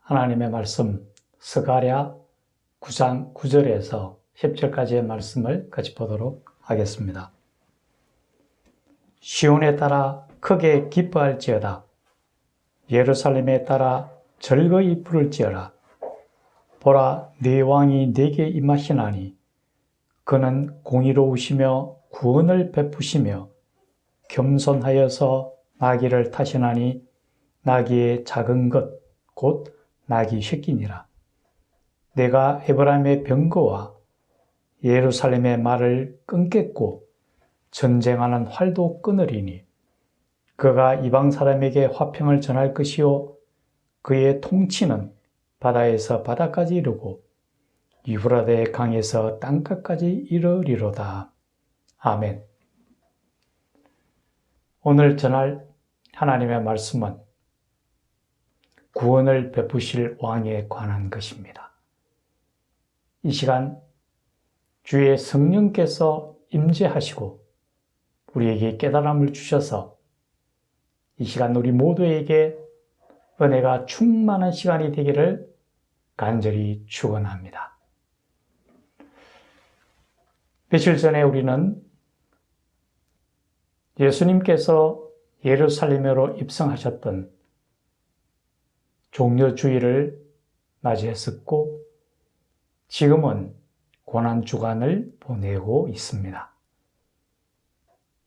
하나님의 말씀 스가랴 9장 9절에서 10절까지의 말씀을 같이 보도록 하겠습니다. 시온에 따라 크게 기뻐할지어다. 예루살렘에 따라 즐거이 부를지어다. 보라, 네 왕이 네게 임하시나니 그는 공의로우시며 구원을 베푸시며 겸손하여서 나귀를 타시나니 나귀의 작은 것 곧 나귀 새끼니라. 내가 에브라임의 병거와 예루살렘의 말을 끊겠고 전쟁하는 활도 끊으리니 그가 이방 사람에게 화평을 전할 것이요 그의 통치는 바다에서 바다까지 이르고 유브라데 강에서 땅끝까지 이르리로다. 아멘. 오늘 전할 하나님의 말씀은 구원을 베푸실 왕에 관한 것입니다. 이 시간 주의 성령께서 임재하시고 우리에게 깨달음을 주셔서 이 시간 우리 모두에게 은혜가 충만한 시간이 되기를 간절히 축원합니다. 며칠 전에 우리는 예수님께서 예루살렘으로 입성하셨던 종려주일을 맞이했었고 지금은 고난주간을 보내고 있습니다.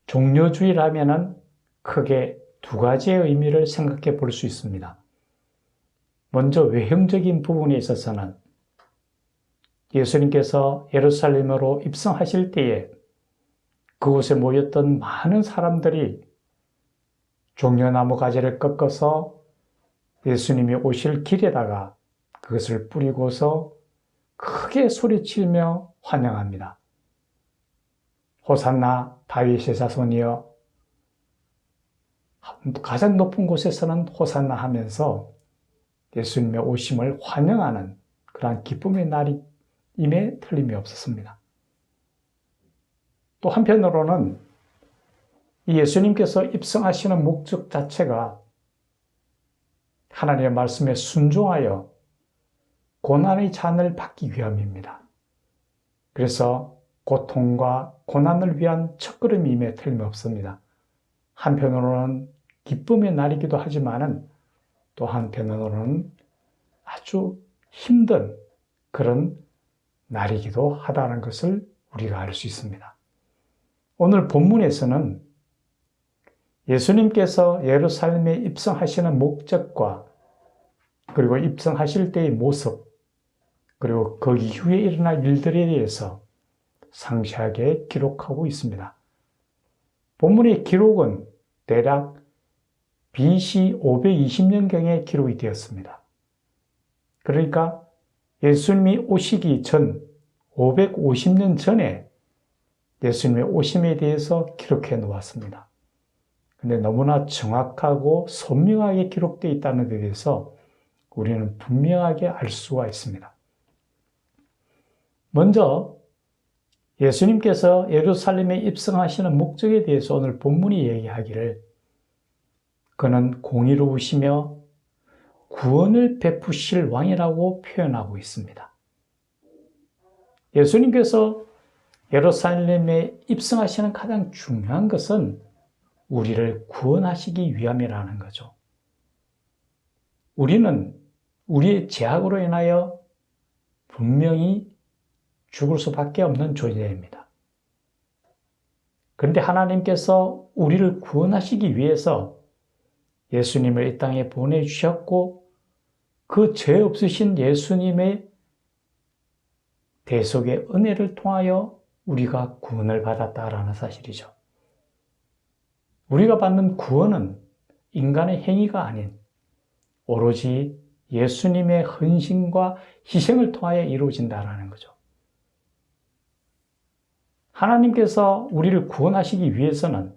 종려주일 하면은 크게 두 가지의 의미를 생각해 볼 수 있습니다. 먼저 외형적인 부분에 있어서는 예수님께서 예루살렘으로 입성하실 때에 그곳에 모였던 많은 사람들이 종려나무 가지를 꺾어서 예수님이 오실 길에다가 그것을 뿌리고서 크게 소리치며 환영합니다. 호산나 다윗의 자손이여. 가장 높은 곳에서는 호산나 하면서 예수님의 오심을 환영하는 그러한 기쁨의 날임에 틀림이 없었습니다. 또 한편으로는 이 예수님께서 입성하시는 목적 자체가 하나님의 말씀에 순종하여 고난의 잔을 받기 위함입니다. 그래서 고통과 고난을 위한 첫걸음임에 틀림없습니다. 한편으로는 기쁨의 날이기도 하지만은 또 한편으로는 아주 힘든 그런 날이기도 하다는 것을 우리가 알 수 있습니다. 오늘 본문에서는 예수님께서 예루살렘에 입성하시는 목적과 그리고 입성하실 때의 모습 그리고 그 이후에 일어날 일들에 대해서 상세하게 기록하고 있습니다. 본문의 기록은 대략 BC 520년경에 기록이 되었습니다. 그러니까 예수님이 오시기 전 550년 전에 예수님의 오심에 대해서 기록해 놓았습니다. 근데 너무나 정확하고 선명하게 기록되어 있다는 데 대해서 우리는 분명하게 알 수가 있습니다. 먼저 예수님께서 예루살렘에 입성하시는 목적에 대해서 오늘 본문이 얘기하기를 그는 공의로우시며 구원을 베푸실 왕이라고 표현하고 있습니다. 예수님께서 예루살렘에 입성하시는 가장 중요한 것은 우리를 구원하시기 위함이라는 거죠. 우리는 우리의 죄악으로 인하여 분명히 죽을 수밖에 없는 존재입니다. 그런데 하나님께서 우리를 구원하시기 위해서 예수님을 이 땅에 보내주셨고 그 죄 없으신 예수님의 대속의 은혜를 통하여 우리가 구원을 받았다라는 사실이죠. 우리가 받는 구원은 인간의 행위가 아닌 오로지 예수님의 헌신과 희생을 통하여 이루어진다는 거죠. 하나님께서 우리를 구원하시기 위해서는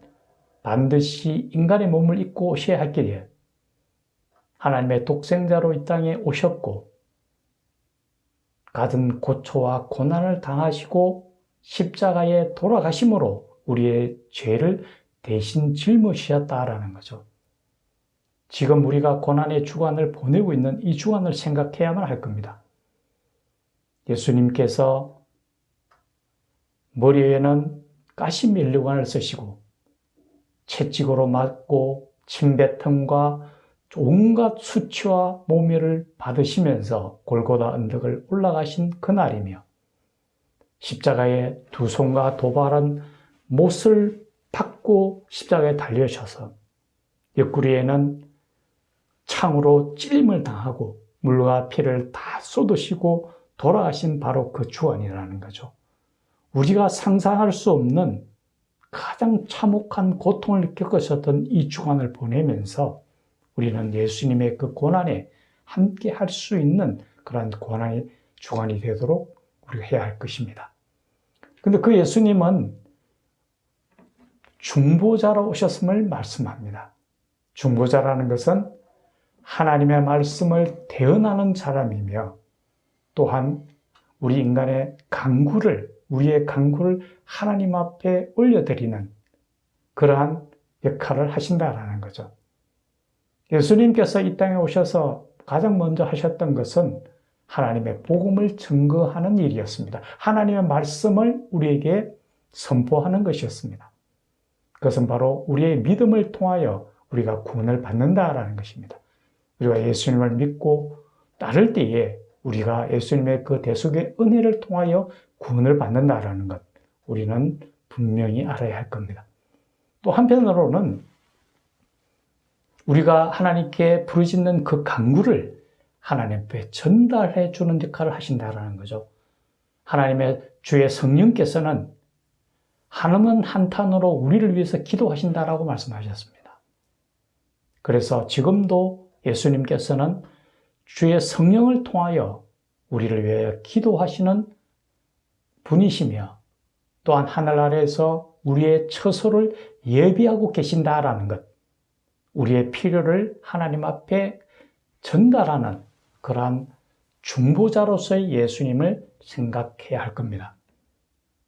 반드시 인간의 몸을 입고 오셔야 할 길이에요. 하나님의 독생자로 이 땅에 오셨고 갖은 고초와 고난을 당하시고 십자가에 돌아가심으로 우리의 죄를 대신 짊어지셨다라는 거죠. 지금 우리가 고난의 주간을 보내고 있는 이 주간을 생각해야만 할 겁니다. 예수님께서 머리에는 가시면류관을 쓰시고 채찍으로 맞고 침뱉음과 온갖 수치와 모멸을 받으시면서 골고다 언덕을 올라가신 그날이며 십자가에 두 손과 도발한 못을 받고 십자가에 달려셔서 옆구리에는 창으로 찔림을 당하고 물과 피를 다 쏟으시고 돌아가신 바로 그 주간이라는 거죠. 우리가 상상할 수 없는 가장 참혹한 고통을 겪으셨던 이 주간을 보내면서 우리는 예수님의 그 고난에 함께 할 수 있는 그런 고난의 주간이 되도록 우리가 해야 할 것입니다. 근데 그 예수님은 중보자로 오셨음을 말씀합니다. 중보자라는 것은 하나님의 말씀을 대언하는 사람이며 또한 우리 인간의 우리의 간구를 하나님 앞에 올려드리는 그러한 역할을 하신다라는 거죠. 예수님께서 이 땅에 오셔서 가장 먼저 하셨던 것은 하나님의 복음을 증거하는 일이었습니다. 하나님의 말씀을 우리에게 선포하는 것이었습니다. 그것은 바로 우리의 믿음을 통하여 우리가 구원을 받는다라는 것입니다. 우리가 예수님을 믿고 따를 때에 우리가 예수님의 그 대속의 은혜를 통하여 구원을 받는다라는 것, 우리는 분명히 알아야 할 겁니다. 또 한편으로는 우리가 하나님께 부르짖는 그 간구를 하나님 앞에 전달해 주는 역할을 하신다라는 거죠. 하나님의 주의 성령께서는 한음은 한탄으로 우리를 위해서 기도하신다라고 말씀하셨습니다. 그래서 지금도 예수님께서는 주의 성령을 통하여 우리를 위하여 기도하시는 분이시며 또한 하늘 아래에서 우리의 처소를 예비하고 계신다라는 것, 우리의 필요를 하나님 앞에 전달하는 그러한 중보자로서의 예수님을 생각해야 할 겁니다.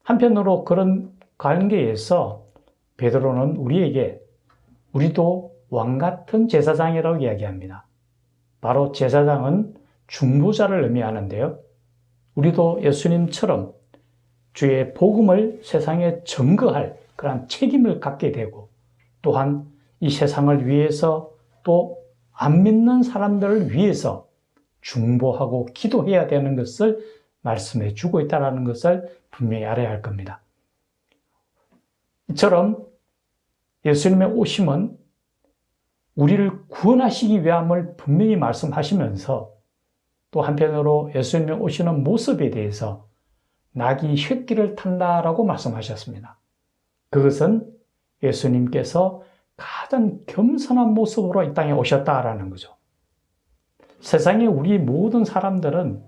한편으로 그런 관계에서 베드로는 우리도 왕같은 제사장이라고 이야기합니다. 바로 제사장은 중보자를 의미하는데요. 우리도 예수님처럼 주의 복음을 세상에 증거할 그런 책임을 갖게 되고 또한 이 세상을 위해서 또 안 믿는 사람들을 위해서 중보하고 기도해야 되는 것을 말씀해 주고 있다는 것을 분명히 알아야 할 겁니다. 이처럼 예수님의 오심은 우리를 구원하시기 위함을 분명히 말씀하시면서 또 한편으로 예수님의 오시는 모습에 대해서 낙이 휘끼를 탄다라고 말씀하셨습니다. 그것은 예수님께서 가장 겸손한 모습으로 이 땅에 오셨다라는 거죠. 세상에 우리 모든 사람들은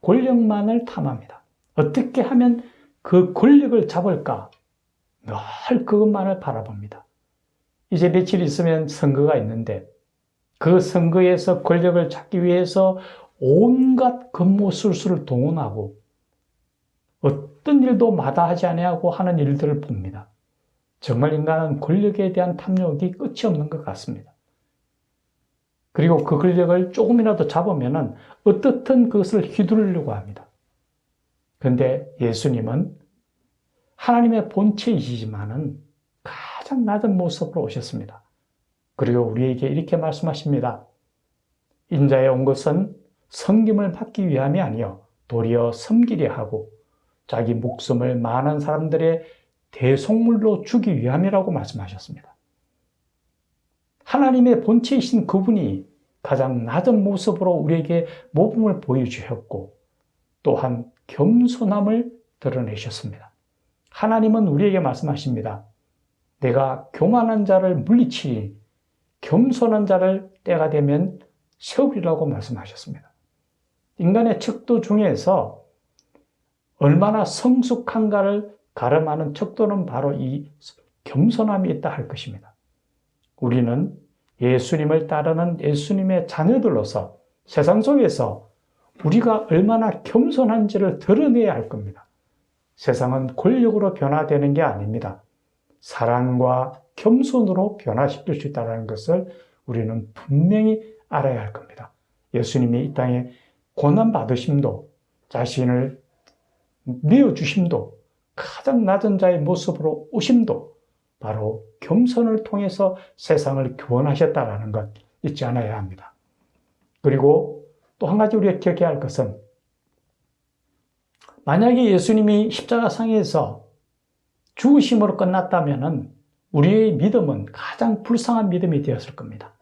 권력만을 탐합니다. 어떻게 하면 그 권력을 잡을까? 늘 그것만을 바라봅니다. 이제 며칠 있으면 선거가 있는데 그 선거에서 권력을 잡기 위해서 온갖 급모술수를 동원하고 어떤 일도 마다하지 아니하고 하는 일들을 봅니다. 정말 인간은 권력에 대한 탐욕이 끝이 없는 것 같습니다. 그리고 그 권력을 조금이라도 잡으면 어떻든 그것을 휘두르려고 합니다. 그런데 예수님은 하나님의 본체이시지만은 가장 낮은 모습으로 오셨습니다. 그리고 우리에게 이렇게 말씀하십니다. 인자에 온 것은 섬김을 받기 위함이 아니요 도리어 섬기려 하고 자기 목숨을 많은 사람들의 대속물로 주기 위함이라고 말씀하셨습니다. 하나님의 본체이신 그분이 가장 낮은 모습으로 우리에게 모범을 보여주셨고 또한 겸손함을 드러내셨습니다. 하나님은 우리에게 말씀하십니다. 내가 교만한 자를 물리치니 겸손한 자를 때가 되면 세우리라고 말씀하셨습니다. 인간의 척도 중에서 얼마나 성숙한가를 가름하는 척도는 바로 이 겸손함이 있다 할 것입니다. 우리는 예수님을 따르는 예수님의 자녀들로서 세상 속에서 우리가 얼마나 겸손한지를 드러내야 할 겁니다. 세상은 권력으로 변화되는 게 아닙니다. 사랑과 겸손으로 변화시킬 수 있다는 것을 우리는 분명히 알아야 할 겁니다. 예수님이 이 땅에 고난받으심도, 자신을 내어주심도, 가장 낮은 자의 모습으로 오심도 바로 겸손을 통해서 세상을 구원하셨다는 것 잊지 않아야 합니다. 그리고 또 한 가지 우리가 기억해야 할 것은, 만약에 예수님이 십자가상에서 죽으심으로 끝났다면 우리의 믿음은 가장 불쌍한 믿음이 되었을 겁니다.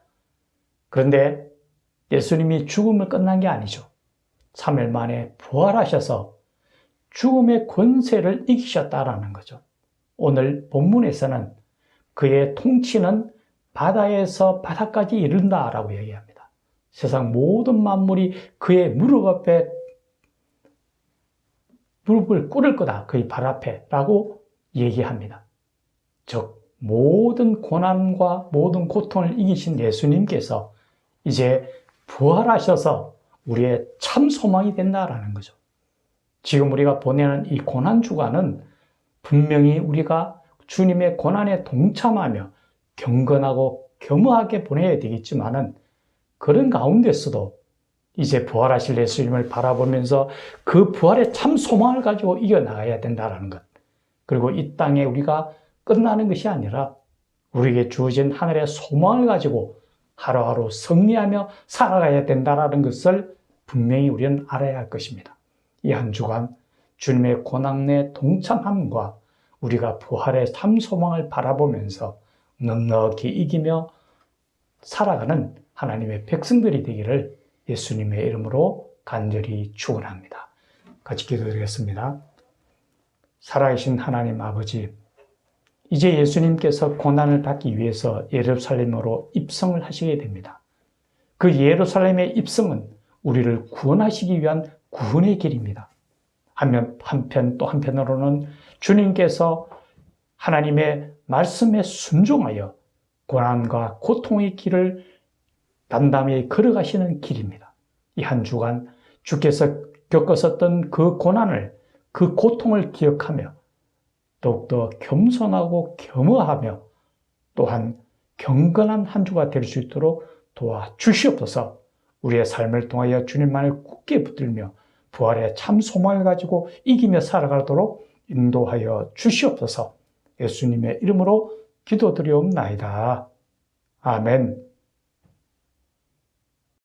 그런데 예수님이 죽음을 끝난 게 아니죠. 3일 만에 부활하셔서 죽음의 권세를 이기셨다라는 거죠. 오늘 본문에서는 그의 통치는 바다에서 바다까지 이른다라고 얘기합니다. 세상 모든 만물이 그의 무릎 앞에 무릎을 꿇을 거다. 그의 발 앞에 라고 얘기합니다. 즉 모든 고난과 모든 고통을 이기신 예수님께서 이제 부활하셔서 우리의 참 소망이 된다라는 거죠. 지금 우리가 보내는 이 고난 주간은 분명히 우리가 주님의 고난에 동참하며 경건하고 겸허하게 보내야 되겠지만은, 그런 가운데서도 이제 부활하실 예수님을 바라보면서 그 부활의 참 소망을 가지고 이겨나가야 된다는 것. 그리고 이 땅에 우리가 끝나는 것이 아니라 우리에게 주어진 하늘의 소망을 가지고 하루하루 승리하며 살아가야 된다는 것을 분명히 우리는 알아야 할 것입니다. 이 한 주간 주님의 고난에 동참함과 우리가 부활의 참 소망을 바라보면서 넉넉히 이기며 살아가는 하나님의 백성들이 되기를 예수님의 이름으로 간절히 축원합니다. 같이 기도드리겠습니다. 살아계신 하나님 아버지, 이제 예수님께서 고난을 받기 위해서 예루살렘으로 입성을 하시게 됩니다. 그 예루살렘의 입성은 우리를 구원하시기 위한 구원의 길입니다. 한편 또 한편으로는 주님께서 하나님의 말씀에 순종하여 고난과 고통의 길을 담담히 걸어가시는 길입니다. 이 한 주간 주께서 겪으셨던 그 고난을, 그 고통을 기억하며 더욱더 겸손하고 겸허하며 또한 경건한 한 주가 될 수 있도록 도와주시옵소서. 우리의 삶을 통하여 주님만을 굳게 붙들며 부활의 참 소망을 가지고 이기며 살아가도록 인도하여 주시옵소서. 예수님의 이름으로 기도드리옵나이다. 아멘.